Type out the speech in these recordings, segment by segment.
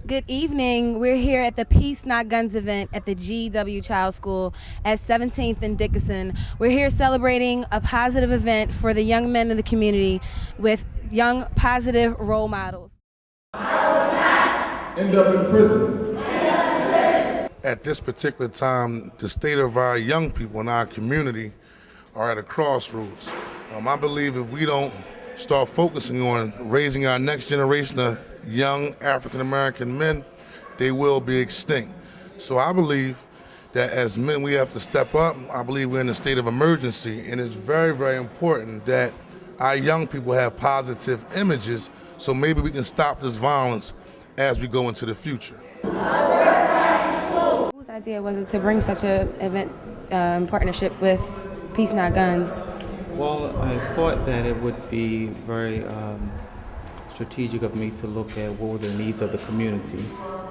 Good evening. We're here at the Peace Not Guns event at the GW Child School at 17th and Dickinson. We're here celebrating a positive event for the young men in the community with young positive role models. End up in prison. At this particular time, the state of our young people in our community are at a crossroads. I believe if we don't start focusing on raising our next generation of young African American men, they will be extinct. So I believe that as men we have to step up. I believe we're in a state of emergency, and it's very, very important that our young people have positive images so maybe we can stop this violence as we go into the future. Whose idea was it to bring such an event in partnership with Peace Not Guns? Well, I thought that it would be very strategic of me to look at what were the needs of the community.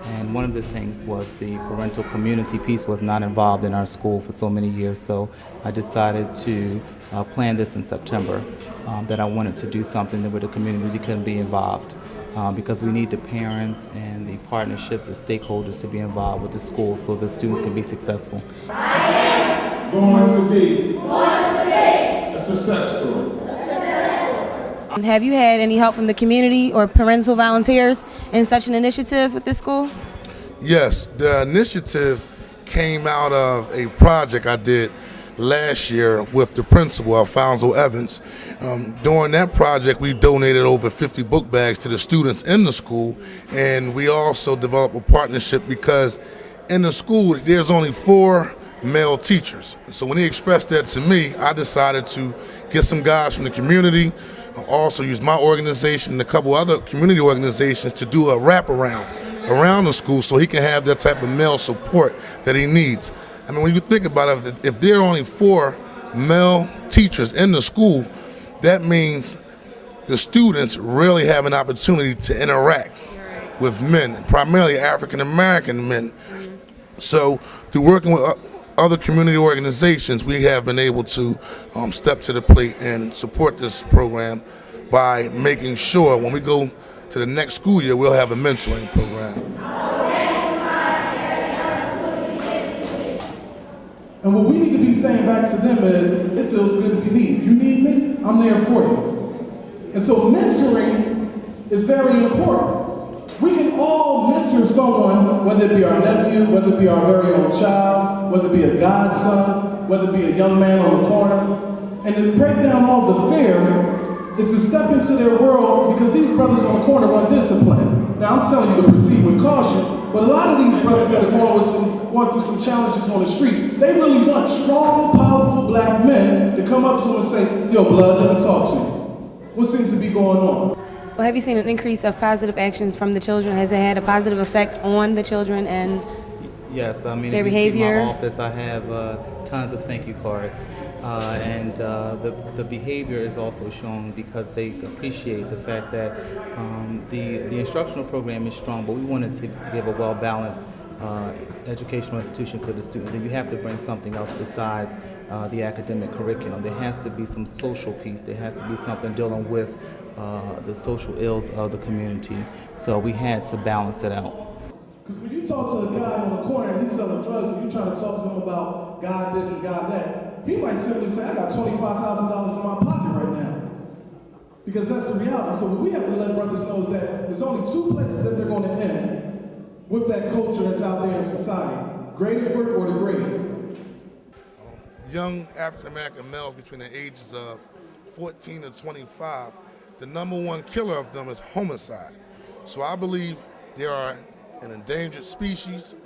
And one of the things was the parental community piece was not involved in our school for so many years. So I decided to plan this in September, that I wanted to do something where the community couldn't be involved. Because we need the parents and the partnership, the stakeholders to be involved with the school so the students can be successful. Going to be a success story. Have you had any help from the community or parental volunteers in such an initiative with this school? Yes, the initiative came out of a project I did last year with the principal, Alfonso Evans. During that project, we donated over 50 book bags to the students in the school, and we also developed a partnership because in the school there's only 4 male teachers. So when he expressed that to me, I decided to get some guys from the community, also use my organization and a couple other community organizations to do a wraparound around the school so he can have that type of male support that he needs. I mean, when you think about it, if there are only 4 male teachers in the school, that means the students really have an opportunity to interact with men, primarily African American men. So through working with other community organizations, we have been able to step to the plate and support this program by making sure when we go to the next school year, we'll have a mentoring program. And what we need to be saying back to them is, it feels good to be needed. You need me, I'm there for you. And so mentoring is very important. We can all mentor someone, whether it be our nephew, whether it be our very own child, whether it be a godson, whether it be a young man on the corner. And to break down all the fear is to step into their world, because these brothers on the corner want discipline. Now I'm telling you to proceed with caution, but a lot of these brothers that are going through some challenges on the street, they really want strong, powerful black men to come up to them and say, yo, blood, let me talk to you. What seems to be going on? Well, have you seen an increase of positive actions from the children? Has it had a positive effect on the children and Yes, I mean, their if you see behavior? my office, I have tons of thank you cards. And the behavior is also shown because they appreciate the fact that the instructional program is strong, but we wanted to give a well-balanced educational institution for the students, and you have to bring something else besides the academic curriculum. There has to be some social piece. There has to be something dealing with the social ills of the community. So we had to balance it out. Because when you talk to a guy on the corner and he's selling drugs and you're trying to talk to him about God this and God that, he might simply say, I got $25,000 in my pocket right now. Because that's the reality. So what we have to let brothers know is that there's only 2 places that they're going to end with that culture that's out there in society, Gradeford or the grave. Young African American males between the ages of 14 to 25, the #1 killer of them is homicide. So I believe they are an endangered species,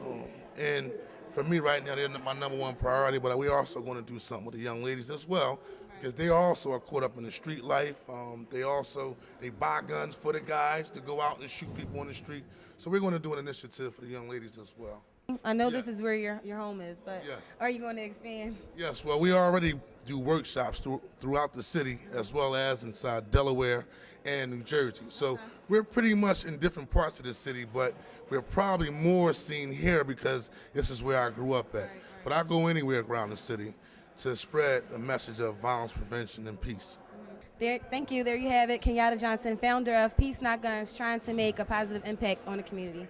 and for me right now, they're my #1 priority, but we're also going to do something with the young ladies as well, because they also are caught up in the street life. They buy guns for the guys to go out and shoot people on the street. So we're going to do an initiative for the young ladies as well. I know this is where your home is, but Yes. Are you going to expand? Yes, well, we already do workshops throughout the city as well as inside Delaware and New Jersey. So we're pretty much in different parts of the city, but we're probably more seen here because this is where I grew up at. But I go anywhere around the city to spread a message of violence prevention and peace. Thank you. There you have it. Kenyatta Johnson, founder of Peace Not Guns, trying to make a positive impact on the community.